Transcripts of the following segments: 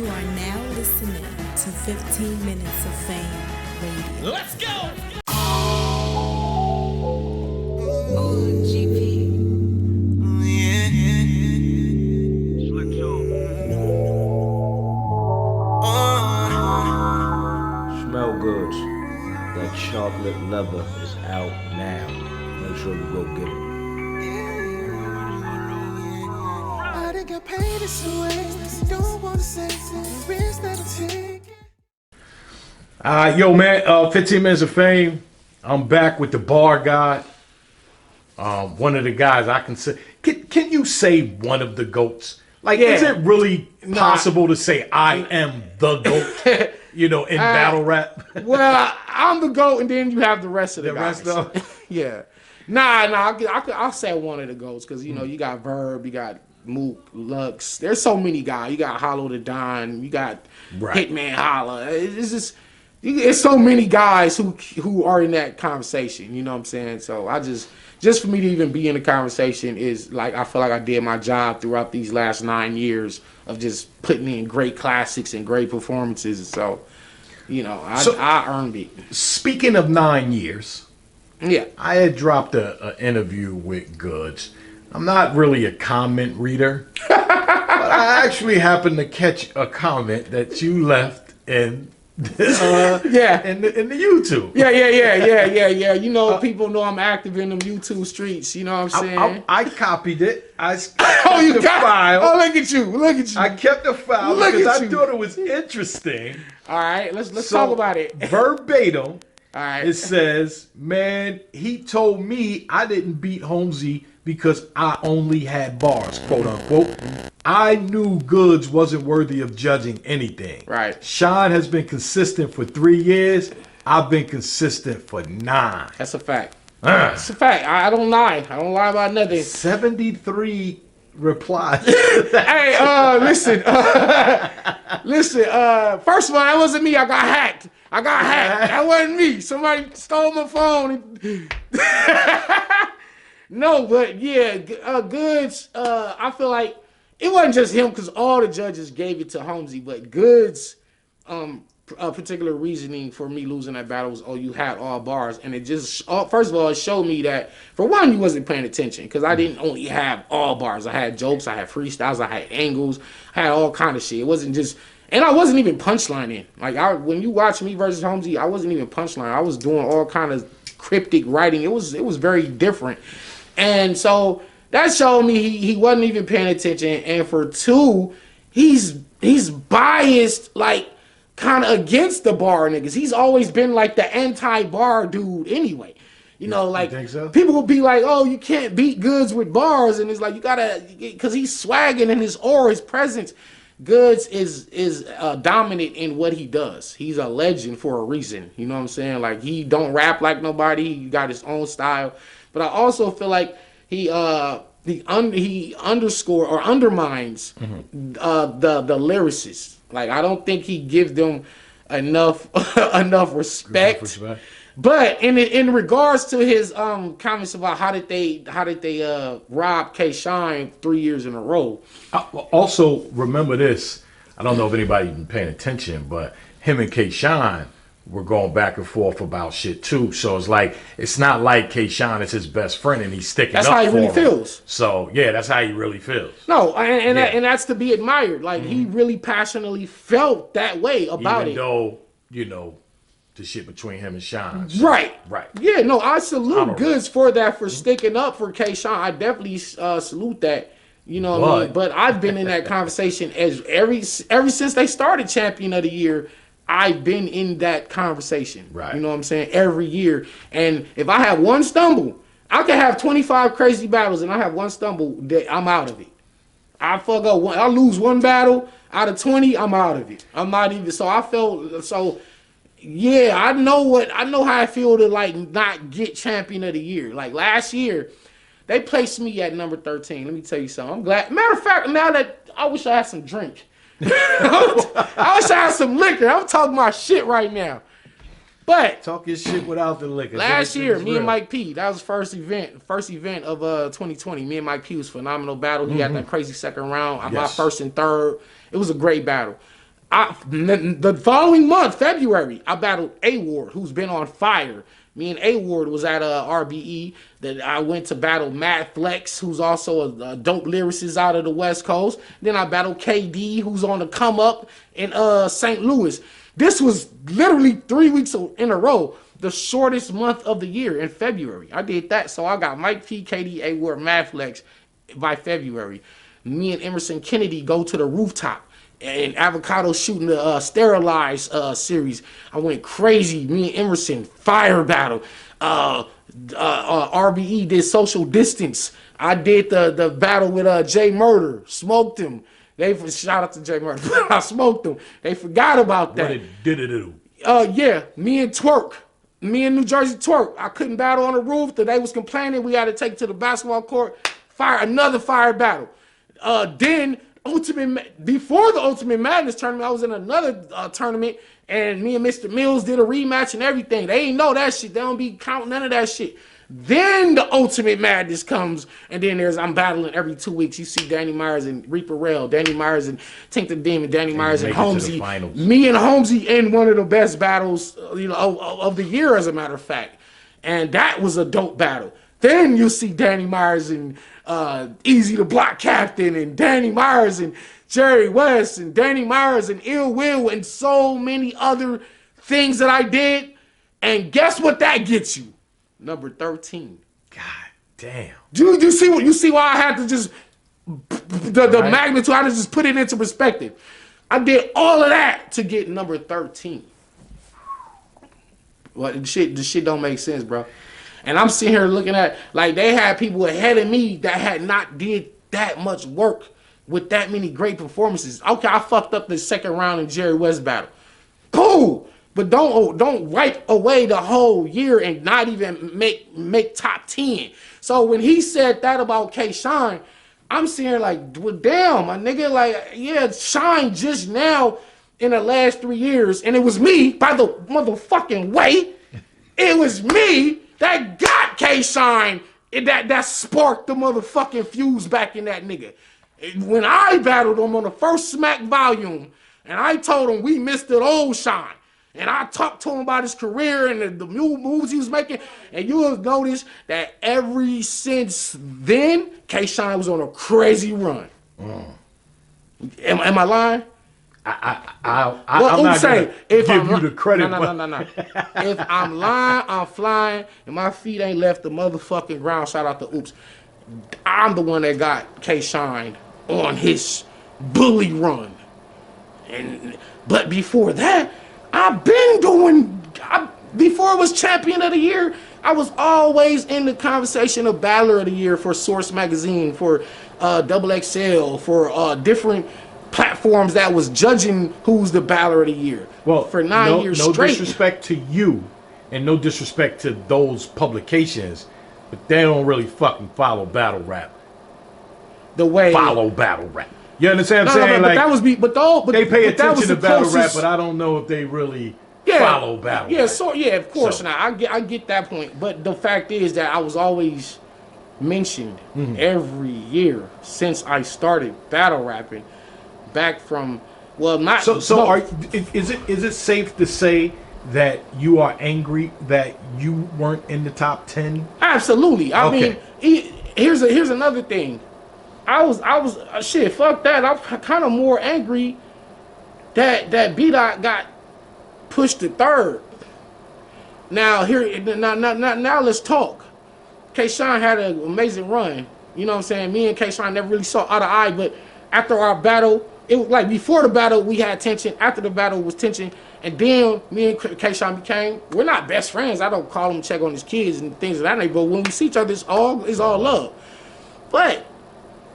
You are now listening to 15 Minutes of Fame Radio. Let's go! Smell Goodz. That chocolate leather is out now. Make sure you go get it. I done got paid this way. Don't want to say risk that I take. Yo, man, 15 Minutes of Fame. I'm back with the bar guy. One of the guys I can say. Can you say one of the GOATs? Like, is it really possible to say I am the GOAT? In battle rap? Well, I'm the GOAT, and then you have the rest of the rest guys. of Yeah. I'll say one of the GOATs, because, you got Verb, you got Mook, Lux. There's so many guys. You got Hollow the Don, you got Hitman Holla. It's just, it's so many guys who are in that conversation, you know what I'm saying? So I just for me to even be in the conversation is like, I feel like I did my job throughout these last 9 years of just putting in great classics and great performances. So, I earned it. Speaking of 9 years, Yeah. I had dropped an interview with Goodz. I'm not really a comment reader, but I actually happened to catch a comment that you left in in the YouTube. Yeah. People know I'm active in them YouTube streets. You know what I'm saying? I copied it. I you kept the file. Oh, look at you. I kept the file because I thought it was interesting. All right, let's talk about it. Verbatim, All right. it says, man, he told me I didn't beat Holmesy because I only had bars, quote unquote. I knew Goodz wasn't worthy of judging anything. Right. Sean has been consistent for 3 years. I've been consistent for 9. That's a fact. It's a fact. I don't lie. I don't lie about nothing. 73 replies. Hey, listen. Listen. First of all, that wasn't me. I got hacked. That wasn't me. Somebody stole my phone. No, but yeah, Goodz. I feel like it wasn't just him, because all the judges gave it to Holmesy, but Goodz, a particular reasoning for me losing that battle was, you had all bars, and it just, first of all, it showed me that, for one, you wasn't paying attention, because I didn't only have all bars. I had jokes, I had freestyles, I had angles, I had all kind of shit. It wasn't just, and I wasn't even punchlining. Like, when you watch me versus Holmesy, I wasn't even punchlining. I was doing all kind of cryptic writing. It was very different. And so that showed me he wasn't even paying attention. And for 2, he's biased, like, kind of against the bar niggas. He's always been like the anti-bar dude anyway. You think so? People will be like, oh, you can't beat Goodz with bars. And it's like, you gotta, because he's swagging in his aura, his presence. Goodz is dominant in what he does. He's a legend for a reason. You know what I'm saying? Like, he don't rap like nobody. He got his own style. But I also feel like he underscore or undermines the lyricists. Like, I don't think he gives them enough respect. But in regards to his comments about how did they rob K Shine 3 years in a row. Also, remember this. I don't know if anybody's been paying attention, but him and K Shine were going back and forth about shit too. So it's like, it's not like K Shine is his best friend and he's sticking up for him. That's how he really feels. So yeah, that's how he really feels. No, and that's to be admired. Like, he really passionately felt that way about it. Even though, the shit between him and Sean. So, right. Yeah, no, I salute Goodz for that, for sticking up for K Shine. I definitely salute that. You know what I mean? But I've been in that conversation ever since they started Champion of the Year. I've been in that conversation. Right. You know what I'm saying? Every year. And if I have one stumble, I can have 25 crazy battles, and I have one stumble, that I'm out of it. I fuck up one. I lose one battle out of 20, I'm out of it. I'm not even. So I felt so. Yeah, I know how I feel to, like, not get Champion of the Year. Like, last year, they placed me at number 13. Let me tell you something. I'm glad. Matter of fact, now that I wish I had some drink. I wish I had some liquor. I'm talking my shit right now. But talk your shit without the liquor. Last year, me and Mike P, that was first event of 2020. Me and Mike P was phenomenal battle. He had that crazy second round. My first and third. It was a great battle. The following month, February, I battled A Ward, who's been on fire. Me and A Ward was at RBE. That I went to battle Matt Flex, who's also a dope lyricist out of the West Coast. Then I battled KD, who's on the come up in St. Louis. This was literally 3 weeks in a row, the shortest month of the year in February. I did that, so I got Mike P, KD, A Ward, Matt Flex by February. Me and Emerson Kennedy go to the rooftop. And Avocado shooting the Sterilized series. I went crazy. Me and Emerson, fire battle. RBE did social distance. I did the battle with Jay Murder. Smoked him. Shout out to Jay Murder. I smoked him. They forgot about that. What did it do? Yeah, me and Twerk. Me and New Jersey Twerk. I couldn't battle on the roof. They was complaining. We had to take it to the basketball court. Another fire battle. Then before the Ultimate Madness tournament, I was in another tournament, and me and Mr. Mills did a rematch and everything. They ain't know that shit. They don't be counting none of that shit. Then the Ultimate Madness comes, and then I'm battling every 2 weeks. You see Danny Myers and Reaper Rail, Danny Myers and Tink the Demon, Danny Myers and Holmesy. Me and Holmesy in one of the best battles, of the year, as a matter of fact. And that was a dope battle. Then you see Danny Myers and Easy the Block Captain, and Danny Myers and Jerry West, and Danny Myers and Ill Will, and so many other things that I did. And guess what that gets you? Number 13. God damn. You see why I had to just the magnitude, I had to just put it into perspective. I did all of that to get number 13. Well, the shit don't make sense, bro. And I'm sitting here looking at, like, they had people ahead of me that had not did that much work with that many great performances. Okay, I fucked up the second round in Jerry West battle. Cool. But don't wipe away the whole year and not even make top 10. So when he said that about K-Shine, I'm sitting here like, well, damn, my nigga, like, yeah, Shine just now in the last 3 years, and it was me, by the motherfucking way, it was me that got K-Shine, that sparked the motherfucking fuse back in that nigga. When I battled him on the first Smack volume, and I told him we missed it old Shine, and I talked to him about his career and the moves he was making, and you will notice that ever since then, K-Shine was on a crazy run. Am I lying? I'm not saying if give you the credit. No. If I'm lying, I'm flying, and my feet ain't left the motherfucking ground. Shout out to Oops. I'm the one that got K-Shine on his bully run. But before that, I've been before it was champion of the year, I was always in the conversation of battler of the year for Source Magazine, for Double XL, for different platforms that was judging who's the battler of the year. Well, for 9 years straight. No disrespect to you, and no disrespect to those publications, but they don't really fucking follow battle rap. The way follow battle rap. You understand what I'm saying? But like, that was they pay attention to battle rap, but I don't know if they really follow battle rap. So of course not. I get that point. But the fact is that I was always mentioned every year since I started battle rapping. Back from, well, not so. Is it safe to say that you are angry that you weren't in the top 10? Absolutely. I mean, here's another thing. I was shit. Fuck that. I'm kind of more angry that B-Dot got pushed to third. Now now let's talk. K-Shine had an amazing run. You know what I'm saying? Me and K-Shine never really saw eye to eye, but after our battle, it was like before the battle we had tension. After the battle was tension, and then me and K-Shine we're not best friends. I don't call him, check on his kids and things of that nature. But when we see each other, it's all love. But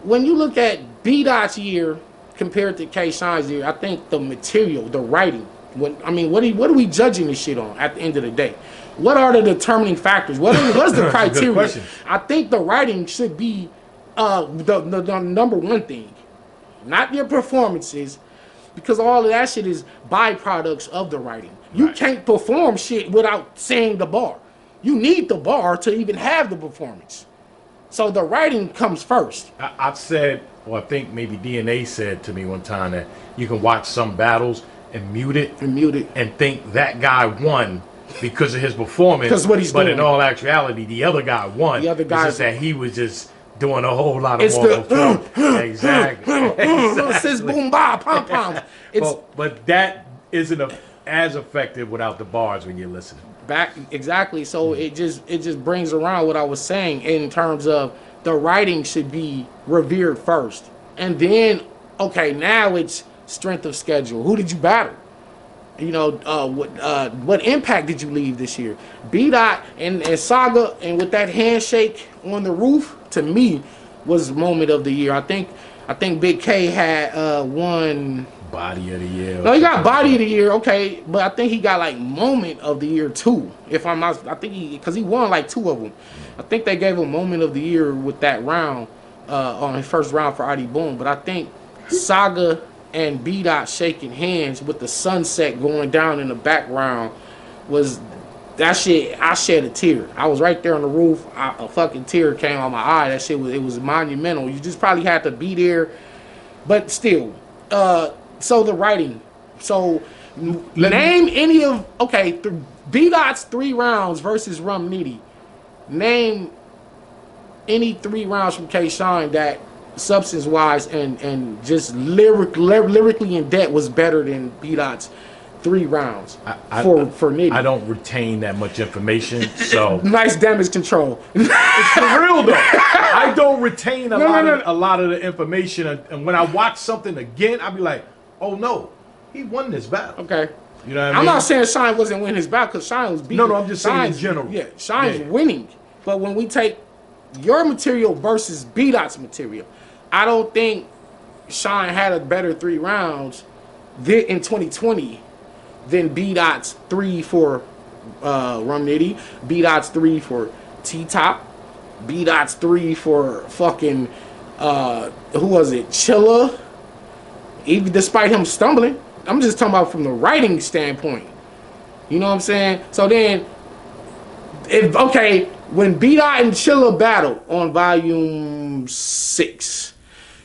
when you look at B-Dot's year compared to K-Shine's year, I think the material, the writing. What are we judging this shit on at the end of the day? What are the determining factors? What is the criteria? I think the writing should be the number one thing. Not your performances, because all of that shit is byproducts of the writing. You can't perform shit without saying the bar. You need the bar to even have the performance. So the writing comes first. I've said, or I think maybe DNA said to me one time that you can watch some battles and mute it and think that guy won because of his performance. Because what he's but doing. in all actuality, the other guy won. The other It's guy just that he was just doing a whole lot of It's more the performance. Exactly. Sis boom ba pom pom. It's But that isn't as effective without the bars when you're listening. back exactly. So it just brings around what I was saying in terms of the writing should be revered first, and then okay, now it's strength of schedule. Who did you battle? You know, what impact did you leave this year? B-Dot and Saga, and with that handshake on the roof, to me, was moment of the year. I think Big K had one Body of the year. No, he got body of the year, okay, but I think he got like moment of the year too. If I'm not, I think because he won like 2 of them. I think they gave him moment of the year with that round on his first round for Adi Boom. But I think Saga and B-Dot shaking hands with the sunset going down in the background was that shit. I shed a tear. I was right there on the roof. A fucking tear came out my eye. That shit was monumental. You just probably had to be there, but still. So the writing. So name any of B-Dot's 3 rounds versus Rum Nitty. Name any 3 rounds from K-Shine that substance wise and just lyrically in depth was better than B-Dot's 3 rounds for Nitty. I don't retain that much information, so Nice damage control. it's for real though. I don't retain a lot of the information, and when I watch something again, I'll be like, oh no, he won this battle. Okay. You know what I mean? I'm not saying Shine wasn't winning his battle because Shine was beating. No, I'm just saying in general. Yeah, Shine's winning. But when we take your material versus B-Dot's material, I don't think Shine had a better 3 rounds in 2020 than B-Dot's 3 for Rum Nitty, B-Dot's 3 for T-Top, B-Dot's 3 for fucking, who was it, Chilla, even despite him stumbling. I'm just talking about from the writing standpoint. You know what I'm saying? So then, when B-Dot and Chilla battle on volume 6,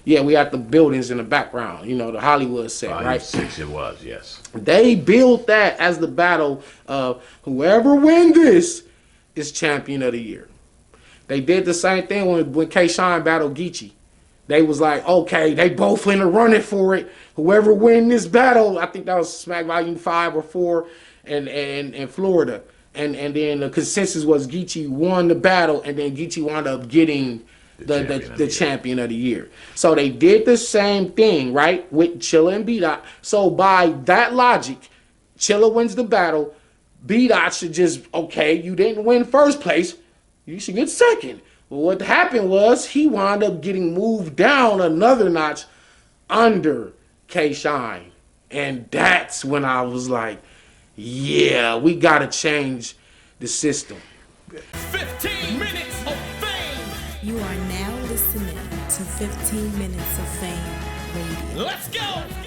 yeah, we had the buildings in the background, you know, the Hollywood set, right? 6 it was, yes. They built that as the battle of whoever win this is champion of the year. They did the same thing when K-Shine battled Geechee. They was like, okay, they both in the running for it. Whoever win this battle, I think that was Smack Volume 5 or 4 in Florida. And then the consensus was Geechee won the battle, and then Geechee wound up getting the champion of the year. So they did the same thing, right, with Chilla and B-Dot. So by that logic, Chilla wins the battle. B-Dot should just, you didn't win first place. You should get second. But what happened was he wound up getting moved down another notch under K-Shine. And that's when I was like, yeah, we got to change the system. 15 minutes of fame. You are now listening to 15 Minutes of Fame Radio. Let's go.